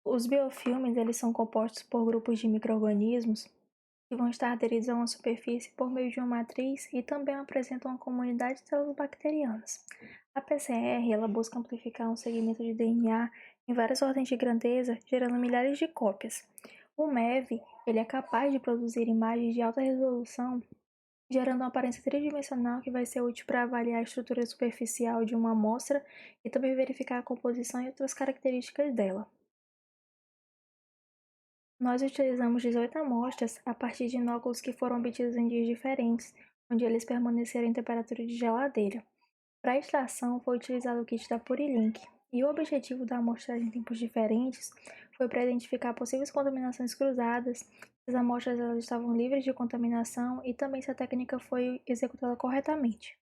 Os biofilmes, eles são compostos por grupos de micro-organismos que vão estar aderidos a uma superfície por meio de uma matriz e também apresentam uma comunidade de células bacterianas. A PCR, ela busca amplificar um segmento de DNA em várias ordens de grandeza, gerando milhares de cópias. O MEV, ele é capaz de produzir imagens de alta resolução, gerando uma aparência tridimensional que vai ser útil para avaliar a estrutura superficial de uma amostra e também verificar a composição e outras características dela. Nós utilizamos 18 amostras a partir de inóculos que foram obtidos em dias diferentes, onde eles permaneceram em temperatura de geladeira. Para a extração, foi utilizado o kit da Purilink, e o objetivo da amostragem em tempos diferentes foi para identificar possíveis contaminações cruzadas, se as amostras elas estavam livres de contaminação e também se a técnica foi executada corretamente.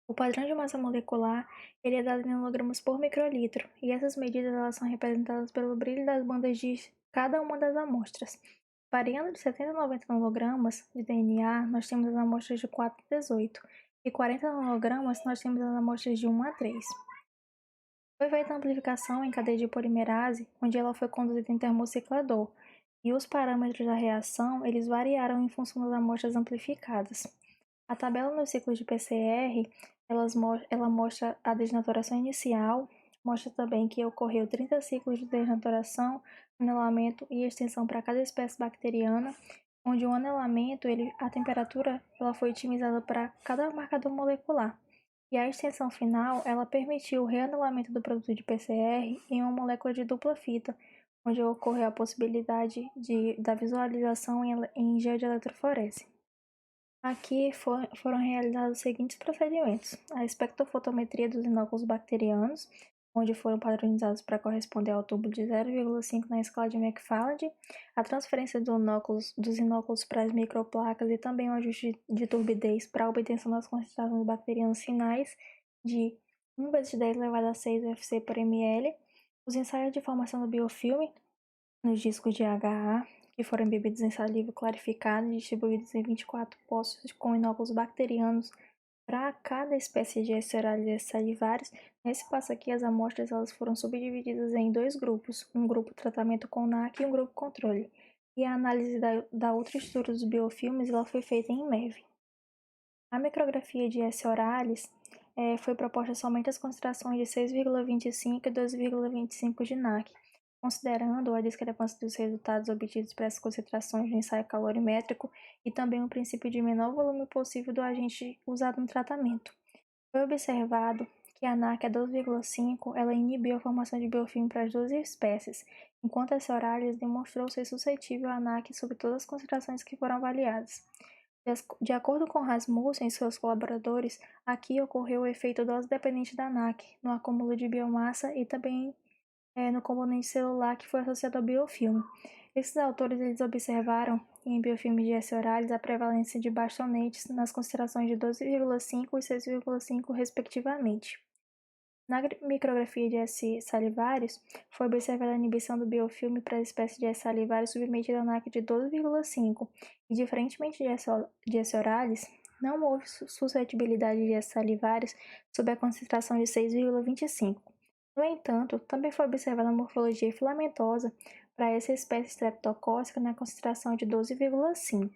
O padrão de massa molecular ele é dado em nanogramas por microlitro, e essas medidas elas são representadas pelo brilho das bandas de cada uma das amostras. Variando de 70 a 90 nanogramas de DNA, nós temos as amostras de 4 a 18, e 40 nanogramas nós temos as amostras de 1 a 3. Foi feita a amplificação em cadeia de polimerase, onde ela foi conduzida em termociclador, e os parâmetros da reação eles variaram em função das amostras amplificadas. A tabela no ciclo de PCR, ela mostra a desnaturação inicial, mostra também que ocorreu 30 ciclos de desnaturação, anelamento e extensão para cada espécie bacteriana, onde o anelamento, a temperatura, ela foi otimizada para cada marcador molecular. E a extensão final, ela permitiu o reanelamento do produto de PCR em uma molécula de dupla fita, onde ocorreu a possibilidade da visualização em gel de eletroforese. Aqui foram realizados os seguintes procedimentos: a espectrofotometria dos inóculos bacterianos, onde foram padronizados para corresponder ao tubo de 0,5 na escala de McFarland, a transferência dos inóculos para as microplacas e também o ajuste de turbidez para a obtenção das concentrações bacterianas finais de 1 × 10⁻⁶ UFC por ml, os ensaios de formação do biofilme nos discos de HA, que foram embebidos em saliva clarificada e distribuídos em 24 poços com inóculos bacterianos para cada espécie de Escherichia e salivares. Nesse passo aqui, as amostras elas foram subdivididas em dois grupos, um grupo tratamento com NAC e um grupo controle. E a análise da outra estrutura dos biofilmes ela foi feita em MEV. A micrografia de S. oralis foi proposta somente as concentrações de 6,25 e 2,25 de NAC, considerando a discrepância dos resultados obtidos para essas concentrações no ensaio calorimétrico e também o princípio de menor volume possível do agente usado no tratamento. Foi observado que a NAC a 2,5 ela inibiu a formação de biofilme para as duas espécies, enquanto a S. oralis demonstrou ser suscetível à NAC sob todas as concentrações que foram avaliadas. De acordo com Rasmussen e seus colaboradores, aqui ocorreu o efeito dose-dependente da NAC no acúmulo de biomassa e também no componente celular que foi associado ao biofilme. Esses autores eles observaram em biofilmes de S. oralis a prevalência de bastonetes nas concentrações de 12,5 e 6,5 respectivamente. Na micrografia de S. salivaris, foi observada a inibição do biofilme para a espécie de S. salivaris submetida a NAC de 12,5 e, diferentemente de S. oralis, não houve suscetibilidade de S. salivaris sob a concentração de 6,25. No entanto, também foi observada a morfologia filamentosa para essa espécie streptocócica na concentração de 12,5.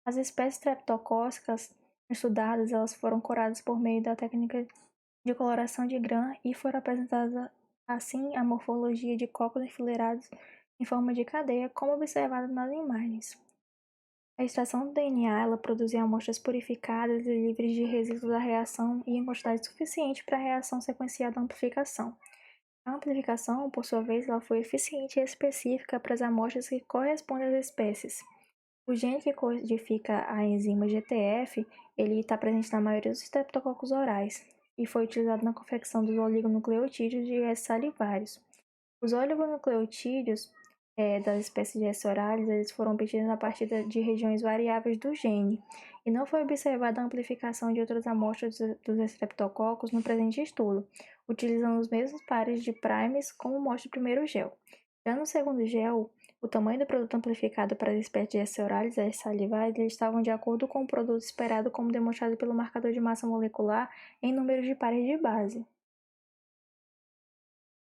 As espécies streptocócicas estudadas elas foram curadas por meio da técnica de coloração de Gram e foram apresentadas assim a morfologia de cocos enfileirados em forma de cadeia, como observado nas imagens. A extração do DNA ela produzia amostras purificadas e livres de resíduos da reação e em quantidade suficiente para a reação sequencial da amplificação. A amplificação, por sua vez, ela foi eficiente e específica para as amostras que correspondem às espécies. O gene que codifica a enzima GTF, ele está presente na maioria dos streptococos orais e foi utilizado na confecção dos oligonucleotídeos de S. salivaris. Os oligonucleotídeos das espécies de S. oralis eles foram obtidos a partir de regiões variáveis do gene, e não foi observada a amplificação de outras amostras dos streptococos no presente estudo, utilizando os mesmos pares de primers como mostra o primeiro gel. Já no segundo gel, o tamanho do produto amplificado para as espécies de S. oralis e S. salivaris eles estavam de acordo com o produto esperado, como demonstrado pelo marcador de massa molecular em números de pares de base.